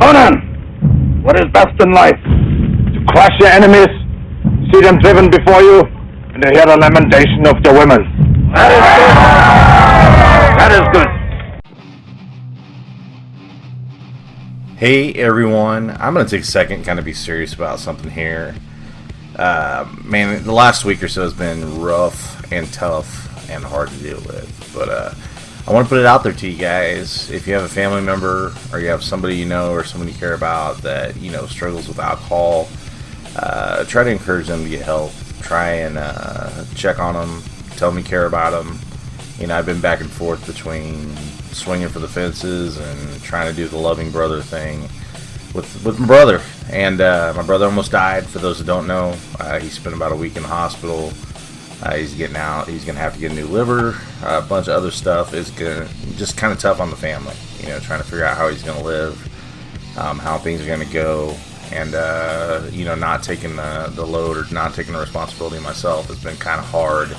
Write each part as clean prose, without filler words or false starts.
Conan, what is best in life? To crush your enemies, see them driven before you, and to hear the lamentation of the women. That is good. Hey everyone, I'm going to take a second and kind of be serious about something here. Man, the last week or so has been rough and tough and hard to deal with. But I want to put it out there to you guys. If you have a family member or you have somebody you know or somebody you care about that, you know, struggles with alcohol, try to encourage them to get help. Try and check on them. Tell them you care about them. You know, I've been back and forth between swinging for the fences and trying to do the loving brother thing with my brother. And my brother almost died. For those who don't know, he spent about a week in the hospital. He's getting out. He's going to have to get a new liver. A bunch of other stuff is just kind of tough on the family. You know, trying to figure out how he's going to live, how things are going to go. And, you know, not taking the load or not taking the responsibility myself has been kind of hard.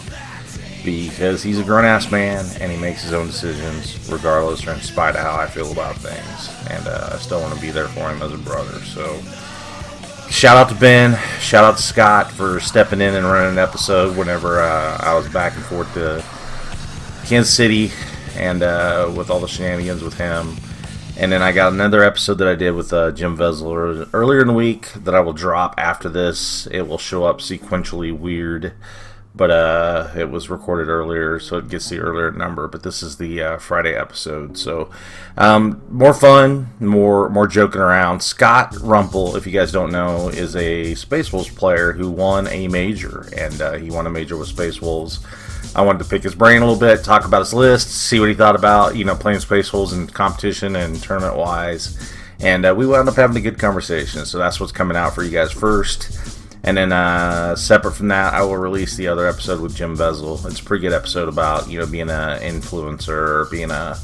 Because he's a grown-ass man, and he makes his own decisions, regardless or in spite of how I feel about things. And I still want to be there for him as a brother. So, shout out to Ben, shout out to Scott for stepping in and running an episode whenever I was back and forth to Kansas City, and with all the shenanigans with him. And then I got another episode that I did with Jim Vesler earlier in the week that I will drop after this. It will show up sequentially weird. But it was recorded earlier, so it gets the earlier number. But this is the Friday episode, so more fun, more joking around. Scott Rumple, if you guys don't know, is a Space Wolves player who won a major, and he won a major with Space Wolves. I wanted to pick his brain a little bit, talk about his list, see what he thought about, you know, playing Space Wolves in competition and tournament wise, and we wound up having a good conversation. So that's what's coming out for you guys first. And then, separate from that, I will release the other episode with Jim Bezel. It's a pretty good episode about, you know, being an influencer, being a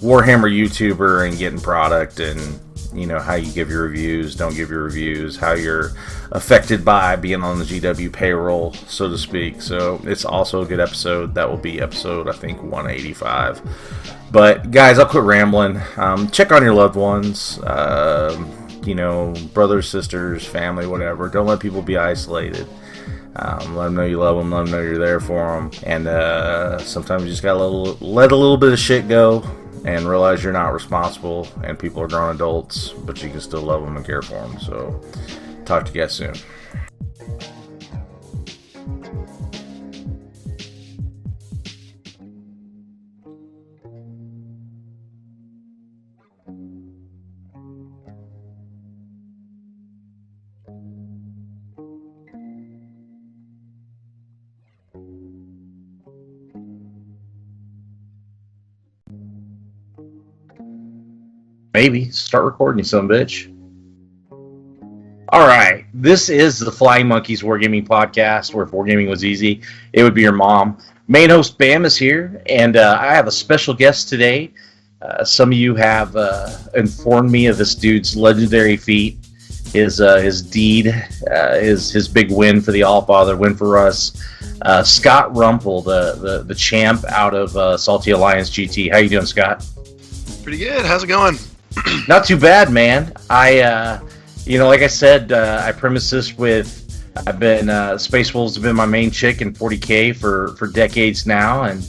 Warhammer YouTuber and getting product, and, you know, how you give your reviews, don't give your reviews, how you're affected by being on the GW payroll, so to speak. So it's also a good episode. That will be episode, I think, 185. But, guys, I'll quit rambling. Check on your loved ones. You know, brothers, sisters, family, whatever. Don't let people be isolated. Let them know you love them. Let them know you're there for them. And sometimes you just gotta let a little bit of shit go and realize you're not responsible. And people are grown adults, but you can still love them and care for them. So, talk to you guys soon. Maybe. Start recording, you son of a bitch. Alright, this is the Flying Monkeys Wargaming Podcast, where if Wargaming was easy, it would be your mom. Main host Bam is here, and I have a special guest today. Some of you have informed me of this dude's legendary feat, his deed, his big win for the Allfather, win for us. Scott Rumple, the champ out of Salty Alliance GT. How you doing, Scott? Pretty good. How's it going? Not too bad, man. You know, like I said, I premise this with, I've been, Space Wolves have been my main chick in 40k for decades now, and,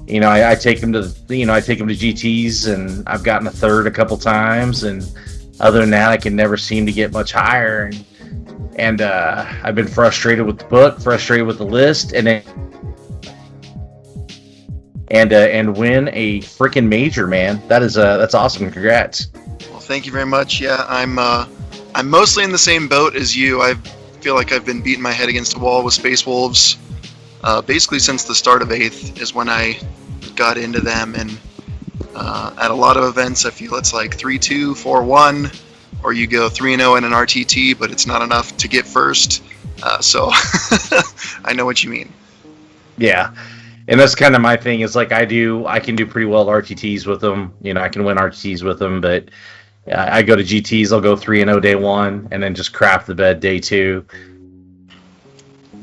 you know, I take them to, I take them to GTs, and I've gotten a third a couple times, and other than that, I can never seem to get much higher, and I've been frustrated with the book, frustrated with the list, and win a freaking major, man. That's awesome. Congrats. Well, thank you very much. Yeah, I'm mostly in the same boat as you. I feel like I've been beating my head against a wall with Space Wolves. Basically since the start of 8th is when I got into them, and at a lot of events I feel it's like 3-2, 4-1, or you go 3-0 in an RTT, but it's not enough to get first. So I know what you mean. Yeah. And that's kind of my thing. Is like I can do pretty well RTTs with them. You know, I can win RTTs with them, but I go to GTs. I'll go 3-0 day 1, and then just crap the bed day 2.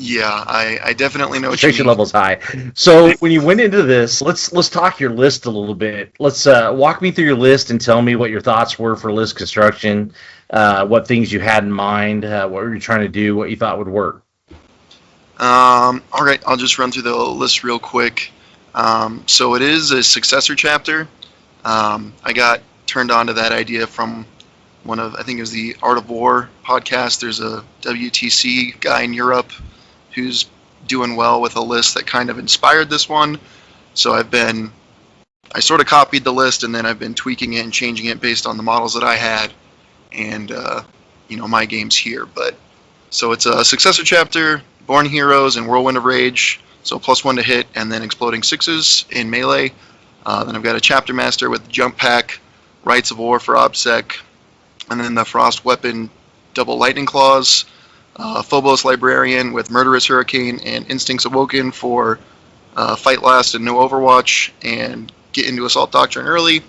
Yeah, I definitely know what you Frustration mean. level's high. So when you went into this, let's talk your list a little bit. Let's walk me through your list and tell me what your thoughts were for list construction, what things you had in mind, what were you trying to do, what you thought would work. All right, I'll just run through the list real quick. So it is a successor chapter. I got turned on to that idea from one of, I think it was the Art of War podcast. There's a WTC guy in Europe who's doing well with a list that kind of inspired this one. So I sort of copied the list, and then I've been tweaking it and changing it based on the models that I had and, my games here. But so it's a successor chapter, Born Heroes and Whirlwind of Rage. So +1 to hit, and then exploding sixes in melee. Then I've got a chapter master with jump pack, Rites of War for OBSEC, and then the Frost Weapon double lightning claws, Phobos Librarian with Murderous Hurricane and Instincts Awoken for Fight Last and No Overwatch, and get into Assault Doctrine early.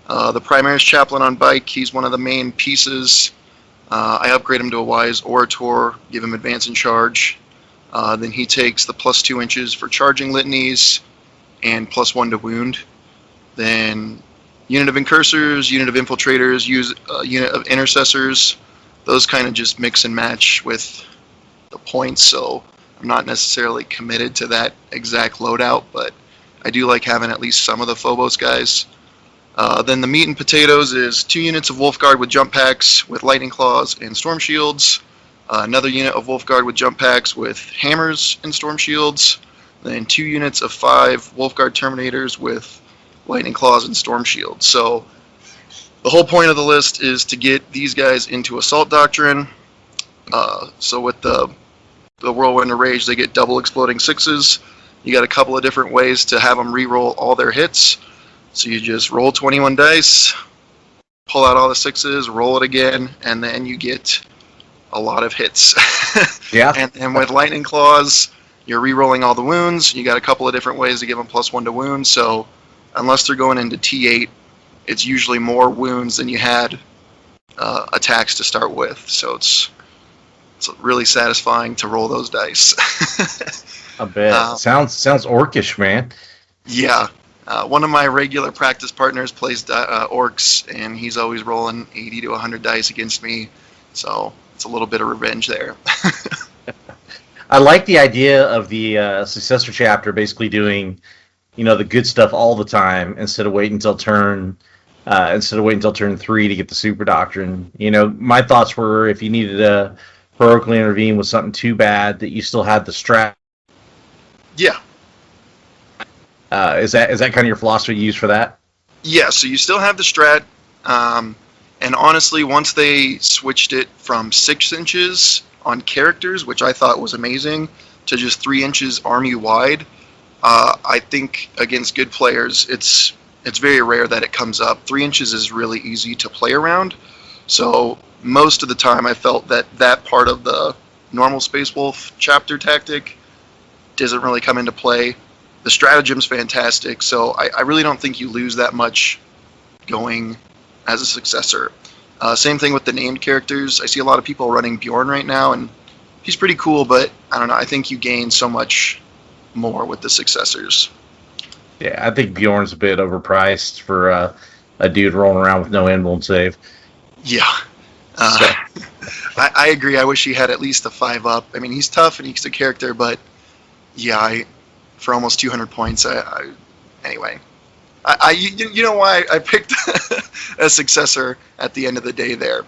The Primaris Chaplain on bike, he's one of the main pieces. I upgrade him to a Wise Orator, give him Advance and Charge. Then he takes the +2 inches for charging litanies and +1 to wound. Then unit of Incursors, unit of Infiltrators, use unit of Intercessors. Those kind of just mix and match with the points, so I'm not necessarily committed to that exact loadout, but I do like having at least some of the Phobos guys. Then the meat and potatoes is 2 units of Wolfguard with jump packs with lightning claws and storm shields. Another unit of Wolfguard with jump packs with hammers and storm shields. Then 2 units of 5 Wolfguard Terminators with lightning claws and storm shields. So the whole point of the list is to get these guys into Assault Doctrine. So with the Whirlwind of Rage, they get double exploding sixes. You got a couple of different ways to have them re-roll all their hits. So you just roll 21 dice, pull out all the sixes, roll it again, and then you get a lot of hits. Yeah. And with Lightning Claws, you're re-rolling all the wounds. You got a couple of different ways to give them +1 to wound. So unless they're going into T8, it's usually more wounds than you had attacks to start with. So it's really satisfying to roll those dice. I bet. Sounds orcish, man. Yeah. One of my regular practice partners plays orcs, and he's always rolling 80 to 100 dice against me. So it's a little bit of revenge there. I like the idea of the successor chapter basically doing, the good stuff all the time instead of waiting until turn 3 to get the super doctrine. My thoughts were if you needed to heroically intervene with something too bad that you still had the strat. Yeah. Is that kind of your philosophy you use for that? Yeah, so you still have the strat, and honestly, once they switched it from 6 inches on characters, which I thought was amazing, to just 3 inches army wide, I think against good players, it's very rare that it comes up. 3 inches is really easy to play around, so most of the time I felt that part of the normal Space Wolf chapter tactic doesn't really come into play. The stratagem's fantastic, so I really don't think you lose that much going as a successor. Same thing with the named characters. I see a lot of people running Bjorn right now, and he's pretty cool, but I don't know, I think you gain so much more with the successors. Yeah, I think Bjorn's a bit overpriced for a dude rolling around with no invuln save. Yeah. I agree. I wish he had at least a 5-up. I mean, he's tough and he's a character, but yeah, for almost 200 points, anyway. You know why I picked a successor at the end of the day there.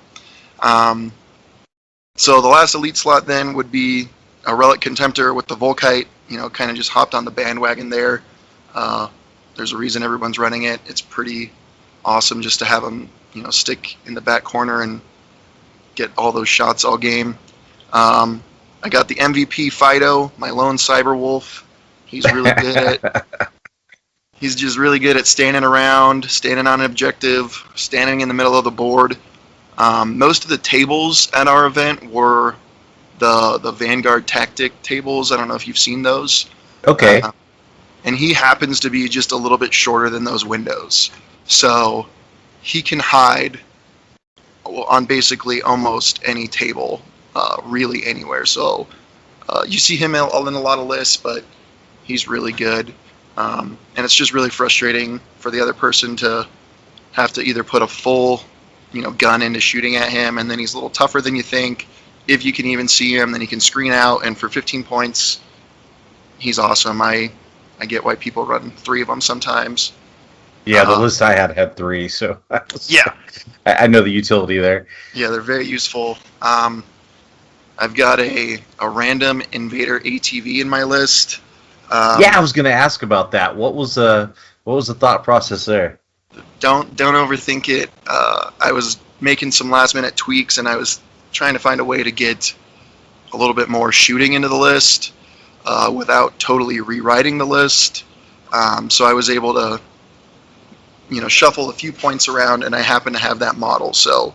So the last elite slot then would be a Relic Contemptor with the Volkite, kind of just hopped on the bandwagon there. There's a reason everyone's running it. It's pretty awesome just to have them, stick in the back corner and get all those shots all game. I got the MVP Fido, my lone cyber wolf. He's really good at He's just really good at standing around, standing on an objective, standing in the middle of the board. Most of the tables at our event were the Vanguard tactic tables. I don't know if you've seen those. Okay. And he happens to be just a little bit shorter than those windows. So he can hide on basically almost any table, really anywhere. So You see him all in a lot of lists, but he's really good. And it's just really frustrating for the other person to have to either put a full, gun into shooting at him, and then he's a little tougher than you think. If you can even see him, then he can screen out, and for 15 points, he's awesome. I get why people run 3 of them sometimes. Yeah, the list I had 3, so yeah, I know the utility there. Yeah, they're very useful. I've got a random invader ATV in my list. Yeah, I was going to ask about that. What was the thought process there? Don't overthink it. I was making some last minute tweaks, and I was trying to find a way to get a little bit more shooting into the list without totally rewriting the list. So I was able to, shuffle a few points around, and I happen to have that model. So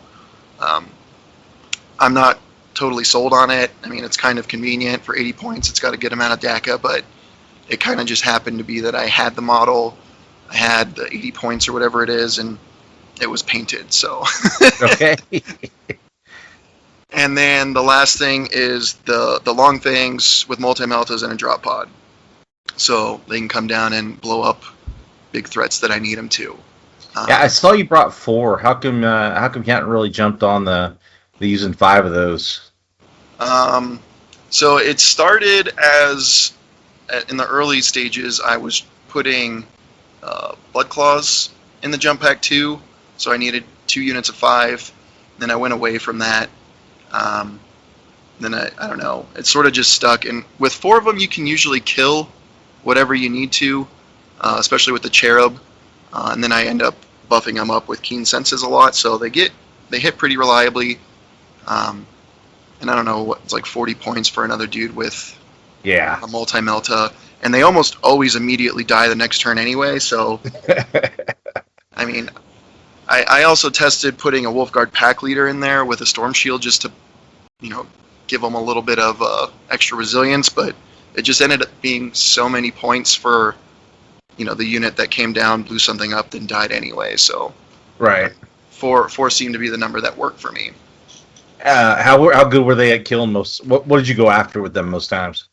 I'm not totally sold on it. I mean, it's kind of convenient for 80 points. It's got a good amount of DACA, but it kind of just happened to be that I had the model, I had the 80 points or whatever it is, and it was painted. So okay. And then the last thing is the long things with multi-meltas and a drop pod, so they can come down and blow up big threats that I need them to. Yeah, I saw you brought 4. How come you haven't really jumped on the using 5 of those? So it started as in the early stages. I was putting Blood Claws in the jump pack too, so I needed 2 units of 5. Then I went away from that. Then I don't know. It sort of just stuck. And with 4 of them, you can usually kill whatever you need to, especially with the Cherub. And then I end up buffing them up with Keen Senses a lot, so they hit pretty reliably. And I don't know, it's like 40 points for another dude with a multi-melta. And they almost always immediately die the next turn anyway, so... I mean, I also tested putting a Wolfguard pack leader in there with a Storm Shield just to, give them a little bit of extra resilience, but it just ended up being so many points for, the unit that came down, blew something up, then died anyway, so... Right. 4 seemed to be the number that worked for me. How good were they at killing most? What did you go after with them most times?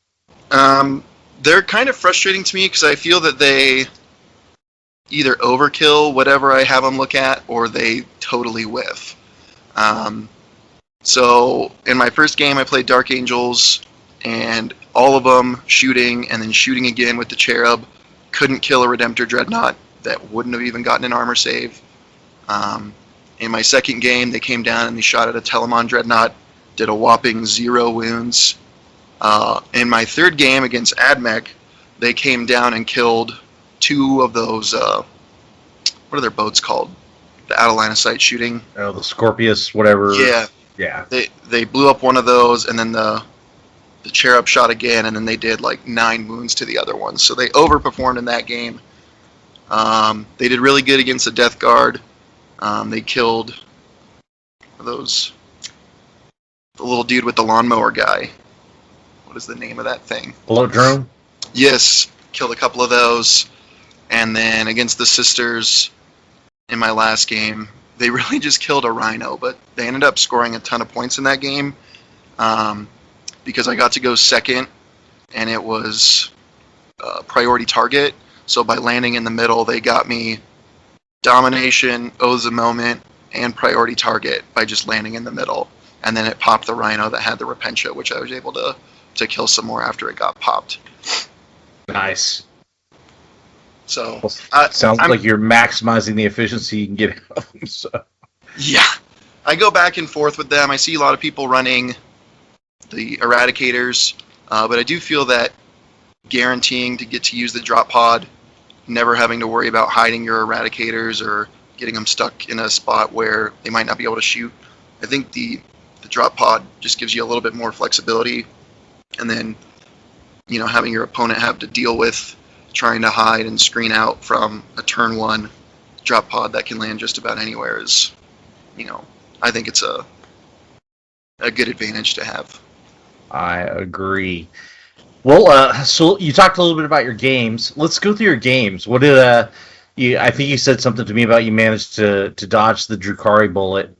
They're kind of frustrating to me because I feel that they either overkill whatever I have them look at, or they totally whiff. So in my first game, I played Dark Angels, and all of them shooting and then shooting again with the Cherub. Couldn't kill a Redemptor Dreadnought that wouldn't have even gotten an armor save. In my second game, they came down and they shot at a Telemon Dreadnought, did a whopping 0 wounds. In my third game against Admek, they came down and killed 2 of those, what are their boats called? The out of line of sight shooting. Oh, the Scorpius, whatever. Yeah. Yeah. They blew up one of those, and then the Cherub shot again, and then they did like 9 wounds to the other ones. So they overperformed in that game. They did really good against the Death Guard. They killed the little dude with the lawnmower guy. What is the name of that thing? Bloat drone? Yes, killed a couple of those. And then against the Sisters in my last game, they really just killed a Rhino, but they ended up scoring a ton of points in that game because I got to go second, and it was priority target. So by landing in the middle, they got me domination, Oaths of Moment, and priority target by just landing in the middle. And then it popped the Rhino that had the Repentia, which I was able to kill some more after it got popped. Nice. So sounds like you're maximizing the efficiency you can get out of them. So. Yeah. I go back and forth with them. I see a lot of people running the Eradicators, but I do feel that guaranteeing to get to use the drop pod, never having to worry about hiding your Eradicators or getting them stuck in a spot where they might not be able to shoot. I think the drop pod just gives you a little bit more flexibility, and then having your opponent have to deal with trying to hide and screen out from a turn 1 drop pod that can land just about anywhere is, I think it's a good advantage to have. I agree. Well, so you talked a little bit about your games. Let's go through your games. What did I think you said something to me about you managed to dodge the Drukhari bullet.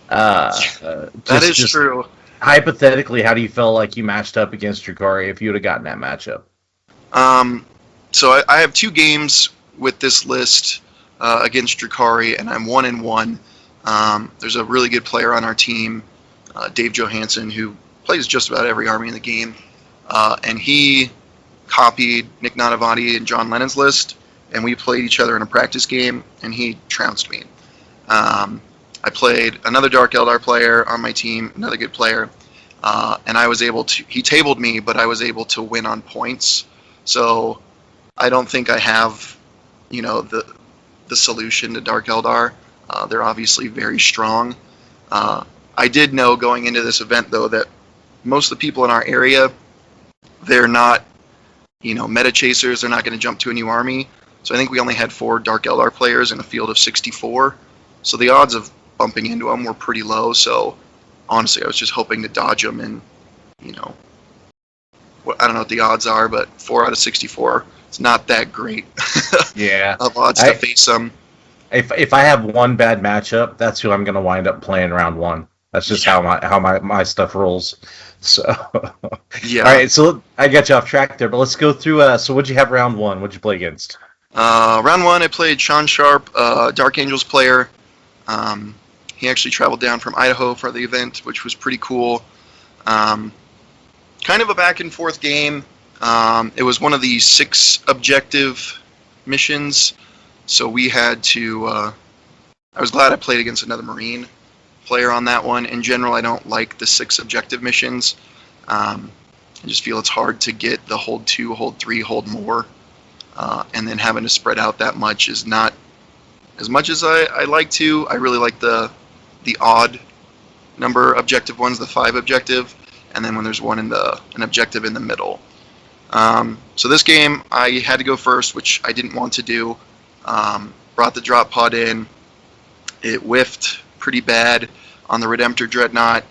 That is true. hypothetically, how do you feel like you matched up against Drukari if you would have gotten that matchup? So I have 2 games with this list against Drukari, and I'm 1-1. There's a really good player on our team, Dave Johansson, who plays just about every army in the game, and he copied Nick Nadavati and John Lennon's list, and we played each other in a practice game, and he trounced me. I played another Dark Eldar player on my team, another good player, and I was able to. He tabled me, but I was able to win on points. So I don't think I have, the solution to Dark Eldar. They're obviously very strong. I did know going into this event, though, that most of the people in our area, they're not, meta chasers. They're not going to jump to a new army. So I think we only had 4 Dark Eldar players in a field of 64. So the odds of bumping into them were pretty low. So honestly, I was just hoping to dodge them, and I don't know what the odds are, but 4 out of 64, it's not that great. Yeah, of odds to face them. If I have one bad matchup, that's who I'm going to wind up playing round 1. That's just how my stuff rolls. So yeah. All right, so I got you off track there, but let's go through. So what'd you have round 1? What'd you play against? Round 1, I played Sean Sharp, Dark Angels player. He actually traveled down from Idaho for the event, which was pretty cool. Kind of a back and forth game. It was one of the 6 objective missions, so we had to. I was glad I played against another Marine player on that one. In general, I don't like the 6 objective missions. I just feel it's hard to get the hold 2, hold 3, hold more, and then having to spread out that much is not as much as I like to. I really like the odd number objective ones, the 5 objective, and then when there's an objective in the middle. So this game, I had to go first, which I didn't want to do. Brought the drop pod in. It whiffed pretty bad on the Redemptor Dreadnought.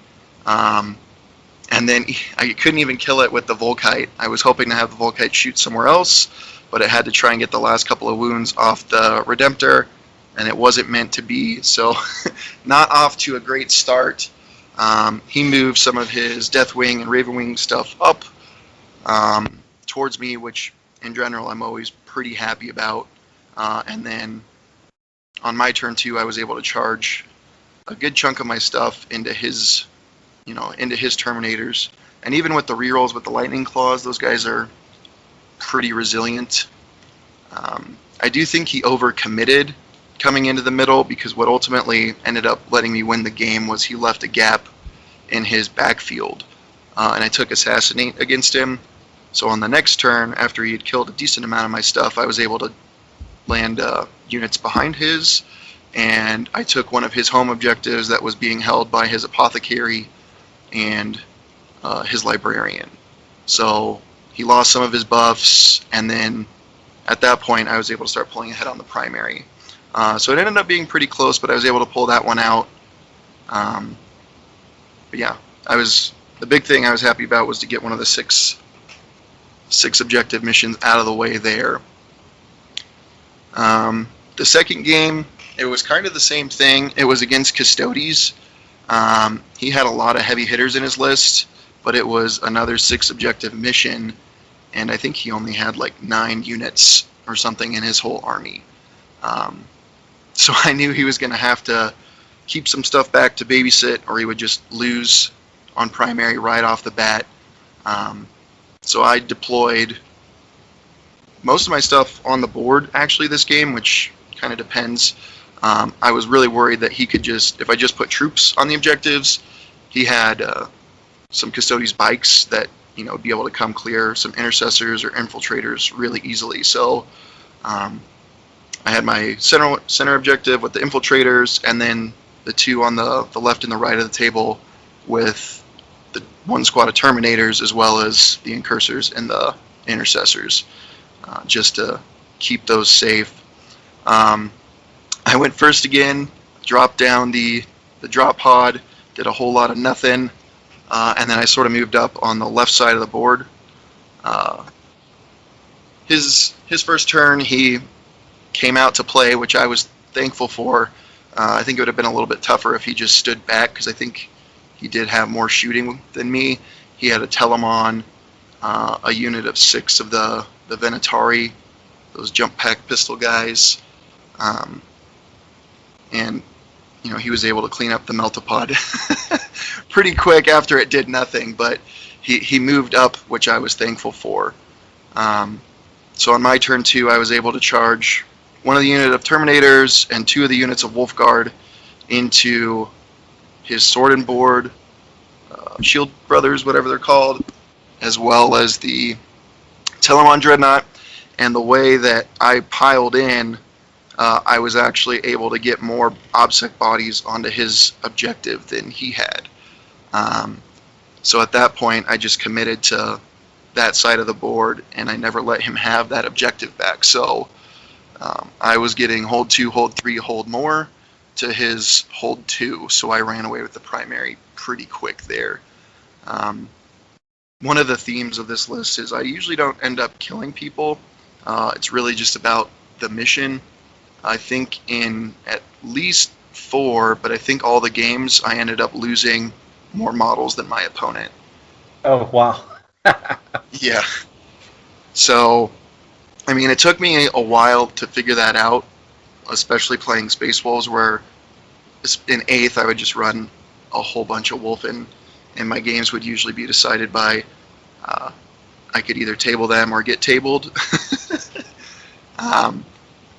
And then I couldn't even kill it with the Volkite. I was hoping to have the Volkite shoot somewhere else, but it had to try and get the last couple of wounds off the Redemptor, and it wasn't meant to be. So not off to a great start. He moved some of his Deathwing and Ravenwing stuff up towards me, which in general I'm always pretty happy about. And then on my turn 2, I was able to charge a good chunk of my stuff into his Terminators. And even with the rerolls with the Lightning Claws, those guys are pretty resilient. I do think he overcommitted coming into the middle, because what ultimately ended up letting me win the game was he left a gap in his backfield, and I took Assassinate against him. So on the next turn, after he had killed a decent amount of my stuff, I was able to land units behind his, and I took one of his home objectives that was being held by his Apothecary and his Librarian. So he lost some of his buffs, and then at that point I was able to start pulling ahead on the primary. So it ended up being pretty close, but I was able to pull that one out. But yeah, the big thing I was happy about was to get one of the six objective missions out of the way there. The second game, it was kind of the same thing. It was against Custodes. He had a lot of heavy hitters in his list, but it was another 6 objective mission, and I think he only had like 9 units or something in his whole army. So I knew he was going to have to keep some stuff back to babysit, or he would just lose on primary right off the bat. So I deployed most of my stuff on the board actually this game, which kind of depends. I was really worried that he could if I just put troops on the objectives, he had some Custodes bikes that would be able to come clear some intercessors or infiltrators really easily. So I had my center objective with the infiltrators, and then the 2 on the left and the right of the table with the 1 squad of Terminators, as well as the Incursors and the intercessors, just to keep those safe. I went first again, dropped down the drop pod, did a whole lot of nothing, and then I sort of moved up on the left side of the board. His first turn, he came out to play, which I was thankful for. I think it would have been a little bit tougher if he just stood back, because I think he did have more shooting than me. He had a Telemon, a unit of 6 of the Venatari, those jump pack pistol guys, and he was able to clean up the Meltapod pretty quick after it did nothing, but he moved up, which I was thankful for. So on my turn 2, I was able to charge one of the unit of Terminators and 2 of the units of Wolfguard into his Sword and Board, Shield Brothers, whatever they're called, as well as the Telemon Dreadnought. And the way that I piled in, I was actually able to get more OBSEC bodies onto his objective than he had. So at that point, I just committed to that side of the board, and I never let him have that objective back. So I was getting hold 2, hold 3, hold more to his hold 2, so I ran away with the primary pretty quick there. One of the themes of this list is I usually don't end up killing people. It's really just about the mission. I think in at least 4, but I think all the games I ended up losing more models than my opponent. Oh, wow. Yeah. So, I mean, it took me a while to figure that out, especially playing Space Wolves, where in 8th I would just run a whole bunch of Wolfen, and my games would usually be decided by I could either table them or get tabled.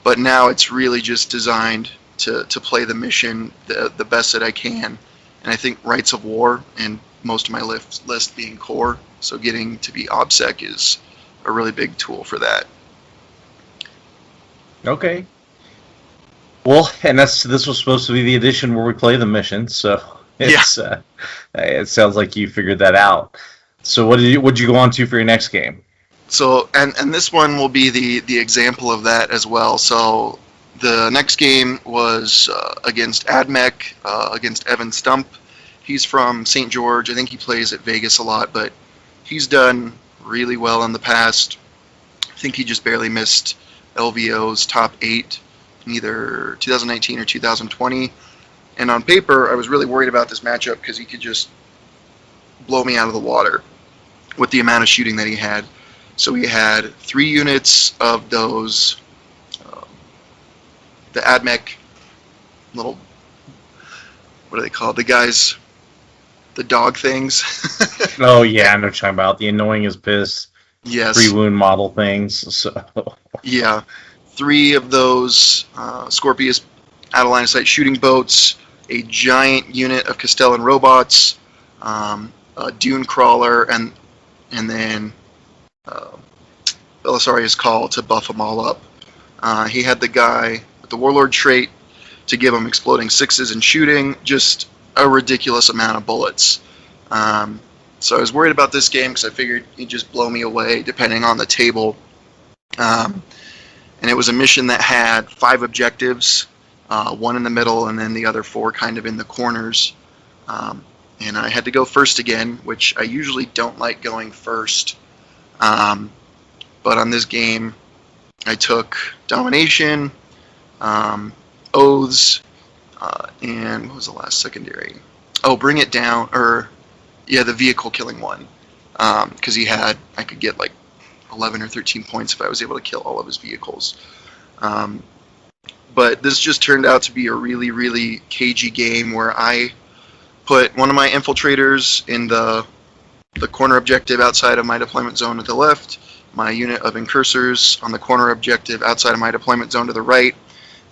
But now it's really just designed to play the mission the best that I can. And I think Rights of War and most of my list being core, so getting to be OBSEC is a really big tool for that. Okay. Well, and this was supposed to be the edition where we play the mission, so it's it sounds like you figured that out. So what'd you go on to for your next game? So and this one will be the example of that as well. So the next game was against Admek, against Evan Stump. He's from St. George. I think he plays at Vegas a lot, but he's done really well in the past. I think he just barely missed LVO's top 8 in either 2019 or 2020. And on paper, I was really worried about this matchup because he could just blow me out of the water with the amount of shooting that he had. So he had 3 units of those, the Admek little, what are they called? The guys, the dog things. Oh yeah, I know what you're talking about. The annoying as piss. Yes. 3 wound model things. So. Yeah. 3 of those Scorpius out of line of sight shooting boats, a giant unit of Castellan robots, a dune crawler, and then Belisarius' Call to buff them all up. He had the guy with the Warlord trait to give him exploding 6s and shooting, just a ridiculous amount of bullets. So I was worried about this game because I figured he'd just blow me away depending on the table. And it was a mission that had 5 objectives, 1 in the middle and then the other 4 kind of in the corners. And I had to go first again, which I usually don't like going first. But on this game, I took Domination, Oaths, and what was the last secondary? Oh, Bring It Down, the vehicle killing one. Because I could get like 11 or 13 points if I was able to kill all of his vehicles. But this just turned out to be a really, really cagey game where I put one of my infiltrators in the corner objective outside of my deployment zone to the left, my unit of incursors on the corner objective outside of my deployment zone to the right,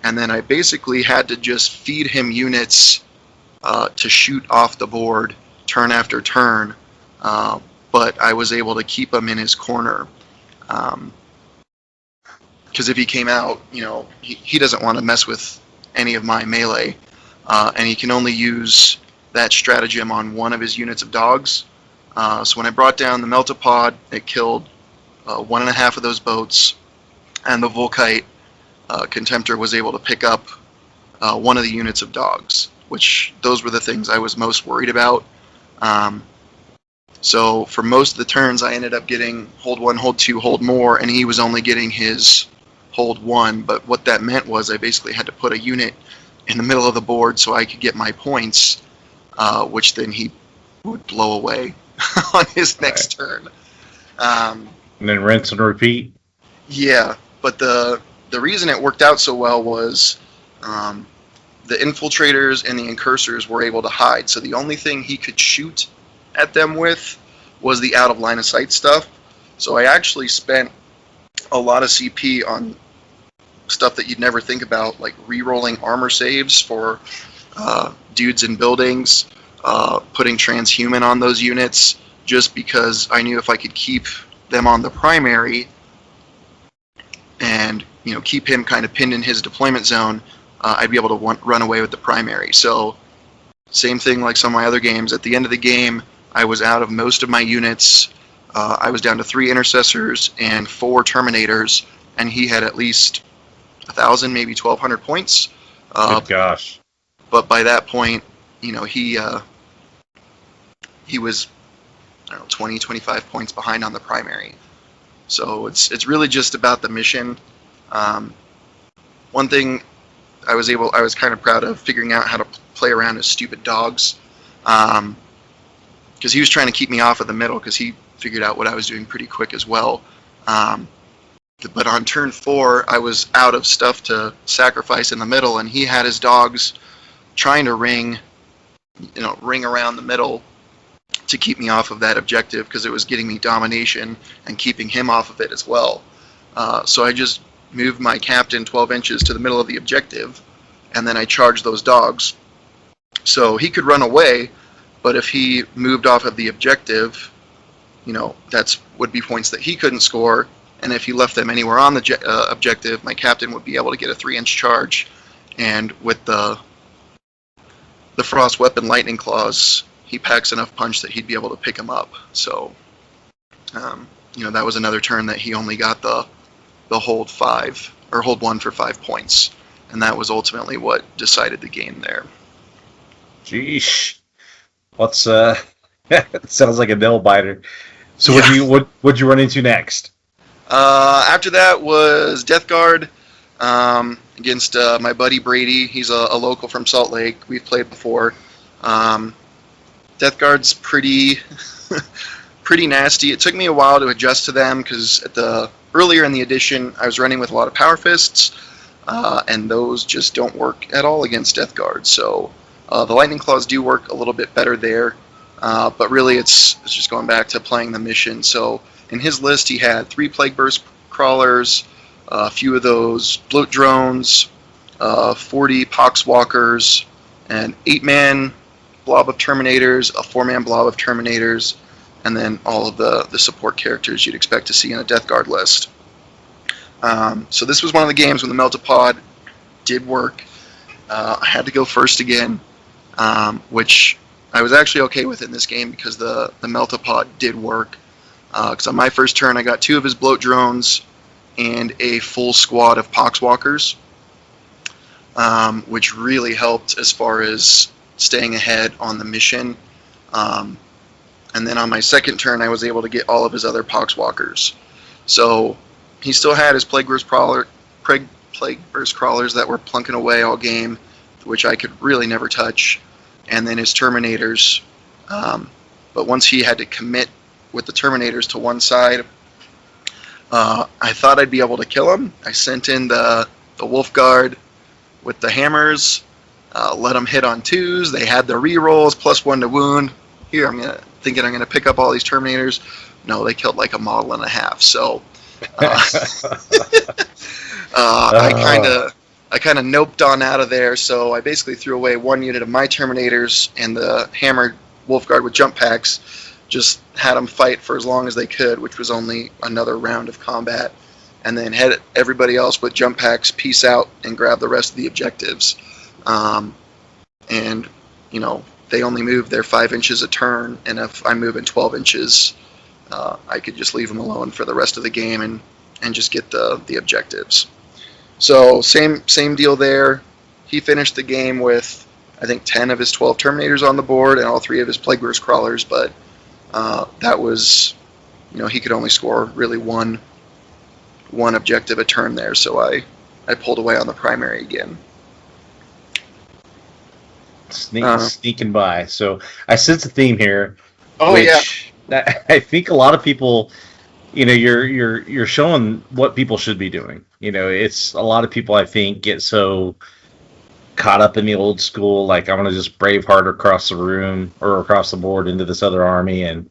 and then I basically had to just feed him units to shoot off the board turn after turn, but I was able to keep him in his corner. Because if he came out, he doesn't want to mess with any of my melee, and he can only use that stratagem on one of his units of dogs. So when I brought down the Meltapod, it killed 1.5 of those boats, and the Volkite Contemptor was able to pick up 1 of the units of dogs, which those were the things I was most worried about. So for most of the turns, I ended up getting hold 1, hold 2, hold more, and he was only getting his hold 1. But what that meant was I basically had to put a unit in the middle of the board so I could get my points. which then he would blow away on his next turn. And then rinse and repeat. Yeah, but the reason it worked out so well was the infiltrators and the incursors were able to hide. So the only thing he could shoot at them with was the out of line of sight stuff. So I actually spent a lot of CP on stuff that you'd never think about, like re-rolling armor saves for dudes in buildings, putting transhuman on those units, just because I knew if I could keep them on the primary and keep him kind of pinned in his deployment zone, I'd be able to run away with the primary. So same thing like some of my other games. At the end of the game, I was out of most of my units. I was down to 3 intercessors and 4 terminators, and he had at least 1,000, maybe 1,200 points. Good gosh! But by that point, he was 20, 25 points behind on the primary. So it's really just about the mission. One thing I was kind of proud of figuring out how to play around his stupid dogs, because he was trying to keep me off of the middle because he figured out what I was doing pretty quick as well. But on turn 4, I was out of stuff to sacrifice in the middle, and he had his dogs trying to ring around the middle to keep me off of that objective because it was getting me domination and keeping him off of it as well. So I just moved my captain 12 inches to the middle of the objective, and then I charged those dogs. So he could run away, but if he moved off of the objective, that's would be points that he couldn't score. And if he left them anywhere on the objective, my captain would be able to get a 3-inch charge. And with the frost weapon lightning claws, he packs enough punch that he'd be able to pick him up. So, that was another turn that he only got the hold 5 or hold 1 for 5 points, and that was ultimately what decided the game there. Jeez, what's it sounds like a nail biter. So Yeah. what'd you run into next? After that was Death Guard against my buddy Brady. He's a local from Salt Lake. We've played before. Death Guard's pretty nasty. It took me a while to adjust to them because earlier in the edition I was running with a lot of power fists, and those just don't work at all against Death Guard. So the lightning claws do work a little bit better there, but really it's just going back to playing the mission. So in his list he had 3 plague burst crawlers, a few of those bloat drones, 40 poxwalkers, an 8-man blob of terminators, a 4-man blob of terminators, and then all of the support characters you'd expect to see in a Death Guard list. So this was one of the games when the Meltapod did work. I had to go first again, which I was actually okay with in this game because the Meltapod did work. Because on my first turn I got 2 of his bloat drones and a full squad of poxwalkers, which really helped as far as staying ahead on the mission. And then on my second turn I was able to get all of his other poxwalkers. So he still had his plague burst crawlers that were plunking away all game, which I could really never touch, and then his terminators. But once he had to commit with the terminators to one side, I thought I'd be able to kill him. I sent in the Wolf Guard with the hammers, let them hit on 2s. They had the rerolls, +1 to wound. Here, thinking I'm gonna pick up all these terminators. No, they killed like a model and a half. So I kind of noped on out of there. So I basically threw away 1 unit of my terminators and the hammered Wolf Guard with jump packs. Just had them fight for as long as they could, which was only another round of combat, and then had everybody else with jump packs peace out and grab the rest of the objectives. And they only move their 5 inches a turn, and if I move in 12 inches, I could just leave them alone for the rest of the game and just get the objectives. So same deal there. He finished the game with, I think, 10 of his 12 Terminators on the board and all 3 of his Plague Burst Crawlers, but that was, he could only score really one objective a turn there, so I pulled away on the primary again. Sneaking by. So I sense a theme here. Oh, which I think a lot of people, you're showing what people should be doing. It's a lot of people I think get so caught up in the old school, like I'm gonna just braveheart across the room or across the board into this other army and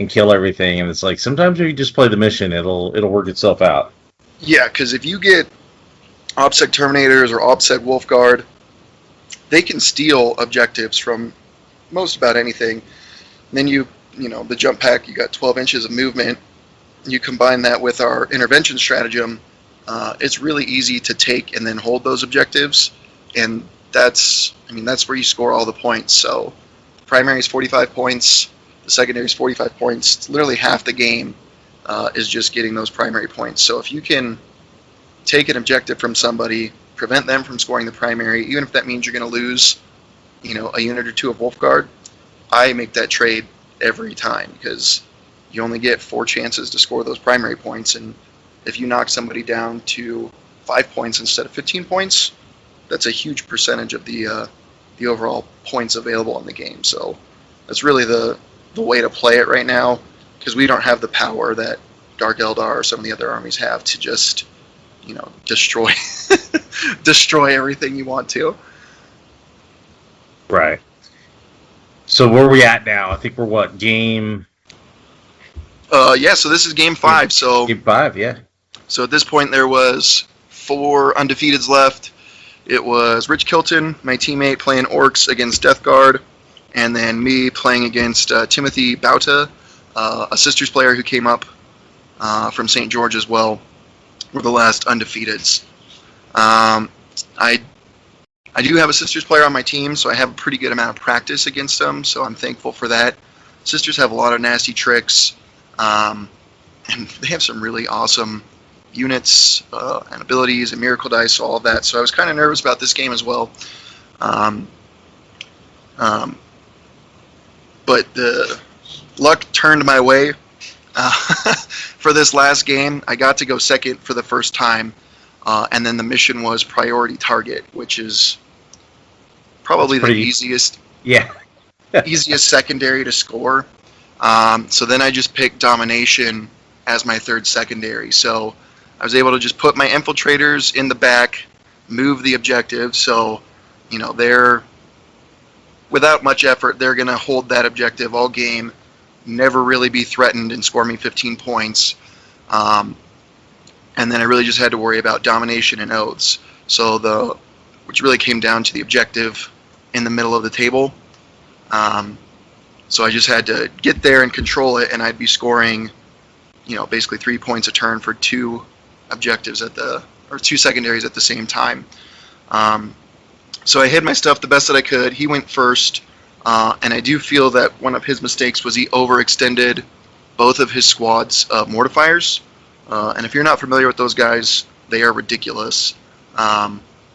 kill everything. And it's like sometimes if you just play the mission, it'll work itself out. Yeah, because if you get OPSEC Terminators or OPSEC Wolfguard, they can steal objectives from most about anything. And then the jump pack, you got 12 inches of movement. You combine that with our intervention stratagem, it's really easy to take and then hold those objectives. And that's where you score all the points. So the primary is 45 points, the secondary is 45 points. It's literally half the game is just getting those primary points. So if you can take an objective from somebody, prevent them from scoring the primary, even if that means you're going to lose, a unit or two of Wolfguard, I make that trade every time because you only get 4 chances to score those primary points. And if you knock somebody down to 5 points instead of 15 points, that's a huge percentage of the overall points available in the game. So that's really the way to play it right now, because we don't have the power that Dark Eldar or some of the other armies have to just, destroy destroy everything you want to. Right. So where are we at now? I think we're what, game? Yeah. So this is game 5. So game 5, yeah. So at this point there was 4 undefeateds left. It was Rich Kilton, my teammate, playing Orks against Death Guard, and then me playing against Timothy Bauta, a Sisters player who came up from St. George as well. Were the last undefeateds. I do have a Sisters player on my team, so I have a pretty good amount of practice against them, so I'm thankful for that. Sisters have a lot of nasty tricks, and they have some really awesome units and abilities and miracle dice, all of that. So I was kind of nervous about this game as well. But the luck turned my way. For this last game, I got to go second for the first time, and then the mission was priority target, which is probably the easiest. Yeah. Easiest secondary to score. So then I just picked domination as my third secondary. So I was able to just put my infiltrators in the back, move the objective. So, they're, without much effort, they're going to hold that objective all game, never really be threatened, and score me 15 points. And then I really just had to worry about domination and oaths. So which really came down to the objective in the middle of the table. So I just had to get there and control it, and I'd be scoring, basically 3 points a turn for 2 objectives 2 secondaries at the same time. So I hid my stuff the best that I could. He went first, and I do feel that one of his mistakes was he overextended both of his squads of mortifiers. And if you're not familiar with those guys, they are ridiculous.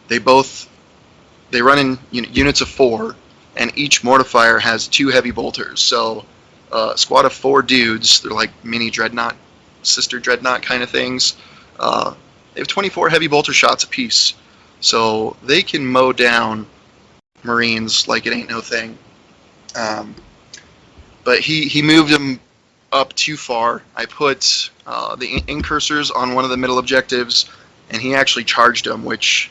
They run in units of 4, and each mortifier has 2 heavy bolters. So a squad of 4 dudes, they're like mini dreadnought, sister dreadnought kind of things. They have 24 heavy bolter shots apiece. So they can mow down Marines like it ain't no thing. But he moved them up too far. I put the incursors on one of the middle objectives, and he actually charged them, which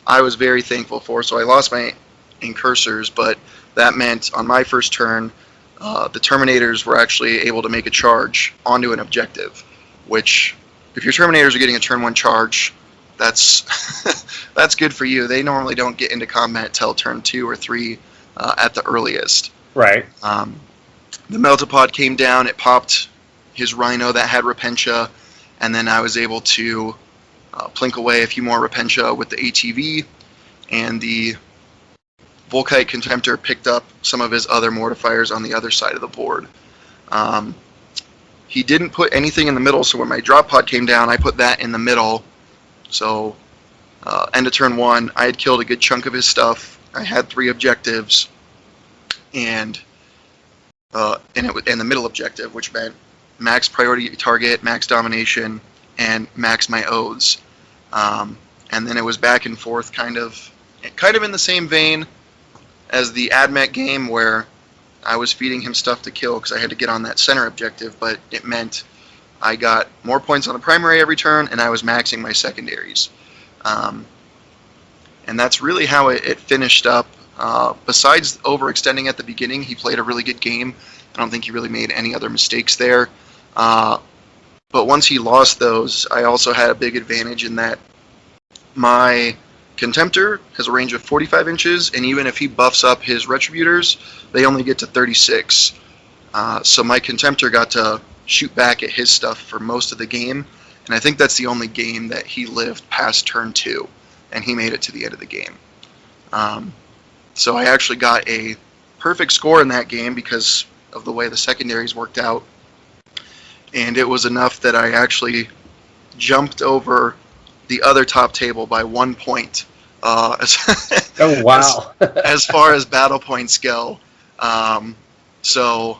I was very thankful for. So I lost my incursors, but that meant on my first turn, the Terminators were actually able to make a charge onto an objective, which, if your Terminators are getting a turn 1 charge, that's that's good for you. They normally don't get into combat till turn 2 or 3 at the earliest. Right. The Meltapod came down, it popped his Rhino that had Repentia, and then I was able to plink away a few more Repentia with the ATV, and the Volkite Contemptor picked up some of his other mortifiers on the other side of the board. He didn't put anything in the middle, so when my drop pod came down, I put that in the middle. So, end of turn 1, I had killed a good chunk of his stuff. I had 3 objectives, and it was in the middle objective, which meant max priority target, max domination, and max my oaths. And then it was back and forth, kind of in the same vein. as the Admek game where I was feeding him stuff to kill because I had to get on that center objective, but it meant I got more points on the primary every turn, and I was maxing my secondaries. And that's really how it finished up. Besides overextending at the beginning, he played a really good game. I don't think he really made any other mistakes there. But once he lost those, I also had a big advantage in that my Contemptor has a range of 45 inches, and even if he buffs up his Retributors, they only get to 36. So my Contemptor got to shoot back at his stuff for most of the game, and I think that's the only game that he lived past turn 2, and he made it to the end of the game. So I actually got a perfect score in that game because of the way the secondaries worked out, and it was enough that I actually jumped over the other top table by 1 point. Oh, wow. as far as battle points go. So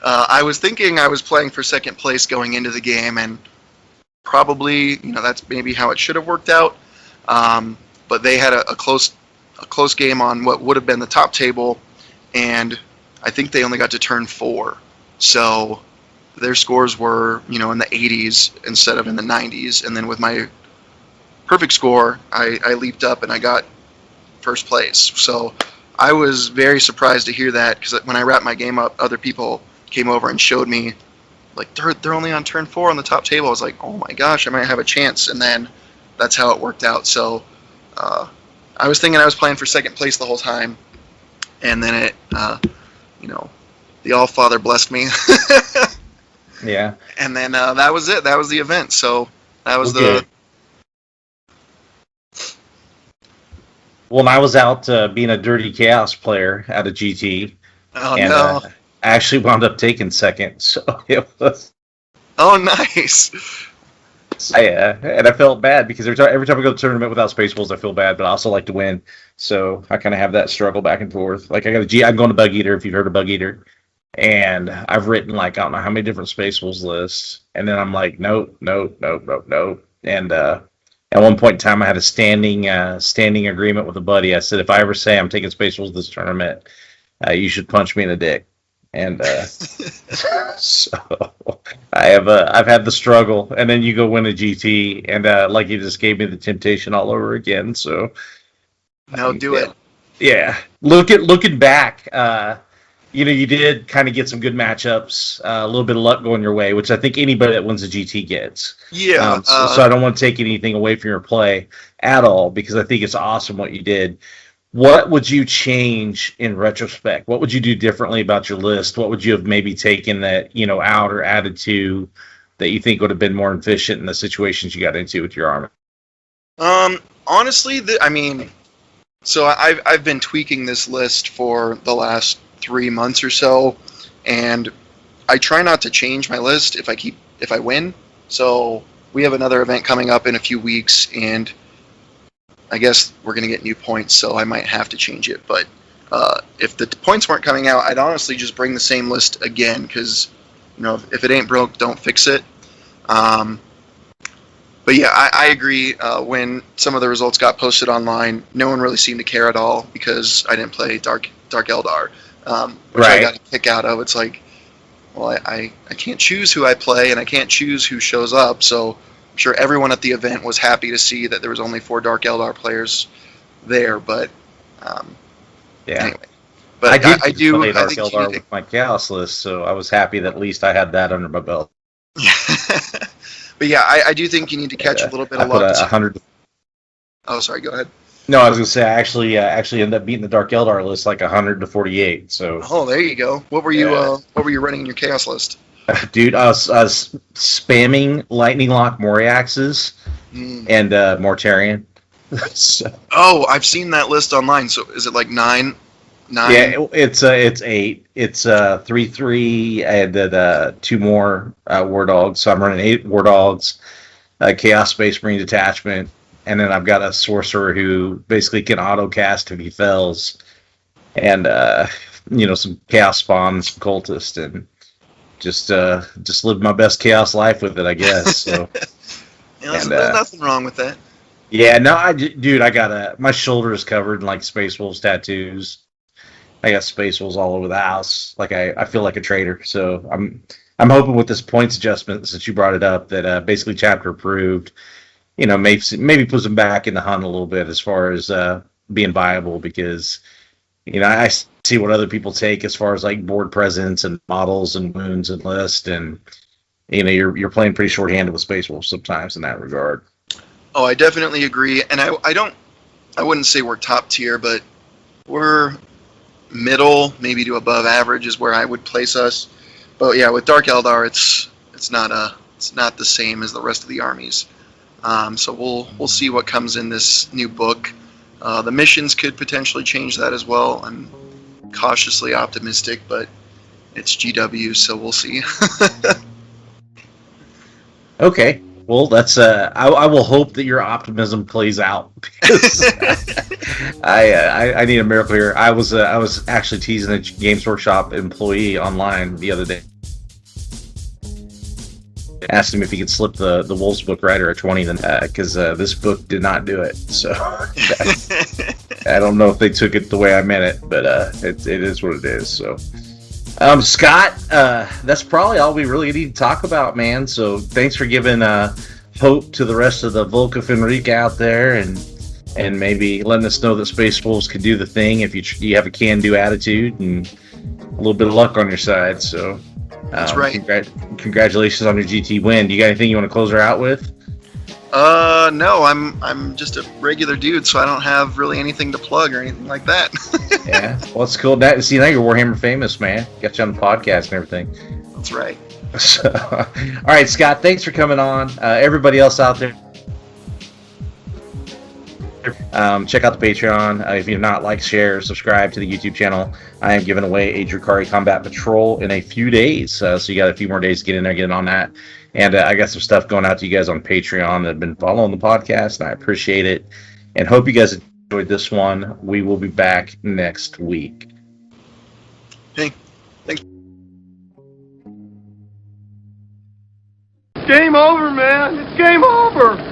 I was thinking I was playing for second place going into the game, and probably, that's maybe how it should have worked out. But they had a close game on what would have been the top table, and I think they only got to turn 4. So their scores were, in the 80s instead of in the 90s. And then with my perfect score, I leaped up and I got first place. So I was very surprised to hear that, because when I wrapped my game up, other people came over and showed me, like, they're only on turn 4 on the top table. I was like, oh my gosh, I might have a chance. And then that's how it worked out. So I was thinking I was playing for second place the whole time, and then it, the All-Father blessed me. Yeah. And then that was it. That was the event. So that was Okay. Well, I was out being a dirty chaos player at a GT, Oh, and no. I actually wound up taking second. So it was. Oh, nice. And I felt bad because every time I go to the tournament without Space Wolves, I feel bad, but I also like to win. So I kind of have that struggle back and forth. Like I'm going to Bugeater, if you've heard of Bugeater. And I've written like, I don't know how many different Space Wolves lists. And then I'm like, nope. And at one point in time, I had a standing agreement with a buddy. I said, if I ever say I'm taking Space Wolves this tournament, you should punch me in the dick. And so I've had the struggle, and then you go win a GT, and like you just gave me the temptation all over again. So No, do it. Yeah, looking back, you did kind of get some good matchups, a little bit of luck going your way, which I think anybody that wins a GT gets. Yeah. So I don't want to take anything away from your play at all, because I think it's awesome what you did. What would you change in retrospect? What would you do differently about your list? What would you have maybe taken that, out or added to that you think would have been more efficient in the situations you got into with your army? Honestly, so I've been tweaking this list for the last 3 months or so, and I try not to change my list if I win. So we have another event coming up in a few weeks, and I guess we're going to get new points, so I might have to change it. But if the points weren't coming out, I'd honestly just bring the same list again, because if it ain't broke, don't fix it. But yeah, I agree. When some of the results got posted online, no one really seemed to care at all, because I didn't play Dark Eldar, which I got a kick out of. It's like, well, I can't choose who I play, and I can't choose who shows up, so I'm sure everyone at the event was happy to see that there was only 4 Dark Eldar players there, but anyway. But I do play Dark think Eldar with my Chaos list, so I was happy that at least I had that under my belt. But yeah, I do think you need to catch a little bit of luck. 100. Oh, sorry, go ahead. No, I was gonna say I actually ended up beating the Dark Eldar list like 100 to 48. So. Oh, there you go. What were you? What were you running in your Chaos list? Dude, I was spamming Lightning Lock Moriaxes and Mortarion. So, oh, I've seen that list online. So is it like 9? Yeah, it's 8. It's 3/3 and 2 more War Dogs. So I'm running 8 War Dogs, Chaos Space Marine detachment, and then I've got a sorcerer who basically can auto cast if he fells, and some Chaos Spawn, some Cultist, and just live my best Chaos life with it, I guess. So there's nothing wrong with that. Yeah, no, dude, I got my shoulders covered in like Space Wolves tattoos. I got Space Wolves all over the house. Like I feel like a traitor. So I'm hoping with this points adjustment, since you brought it up, that basically chapter approved. Maybe puts them back in the hunt a little bit as far as being viable, because I see what other people take as far as like board presence and models and wounds and list, and you're playing pretty shorthanded with Space Wolves sometimes in that regard. Oh, I definitely agree, and I wouldn't say we're top tier, but we're middle, maybe to above average is where I would place us. But yeah, with Dark Eldar, it's not the same as the rest of the armies. So we'll see what comes in this new book. The missions could potentially change that as well. I'm cautiously optimistic, but it's GW, so we'll see. Okay. Well, that's I will hope that your optimism plays out, because I need a miracle here. I was actually teasing a Games Workshop employee online the other day. Asked him if he could slip the Wolves book writer a 20, then because this book did not do it. So I don't know if they took it the way I meant it, but it is what it is. So. Scott, that's probably all we really need to talk about, man. So thanks for giving hope to the rest of the Volca Fenrique out there, and maybe letting us know that Space Wolves could do the thing if you have a can-do attitude and a little bit of luck on your side. So that's right. Congratulations on your GT win. Do you got anything you want to close her out with? No, I'm just a regular dude, so I don't have really anything to plug or anything like that. Yeah, well, it's cool. See, now you're Warhammer famous, man. Got you on the podcast and everything. That's right. So, all right, Scott, thanks for coming on. Everybody else out there, check out the Patreon. If you're not, like, share, subscribe to the YouTube channel. I am giving away a Drukhari Combat Patrol in a few days, so you got a few more days to get in there, get in on that. And I got some stuff going out to you guys on Patreon that have been following the podcast, and I appreciate it. And hope you guys enjoyed this one. We will be back next week. Hey, thanks. Game over, man. It's game over.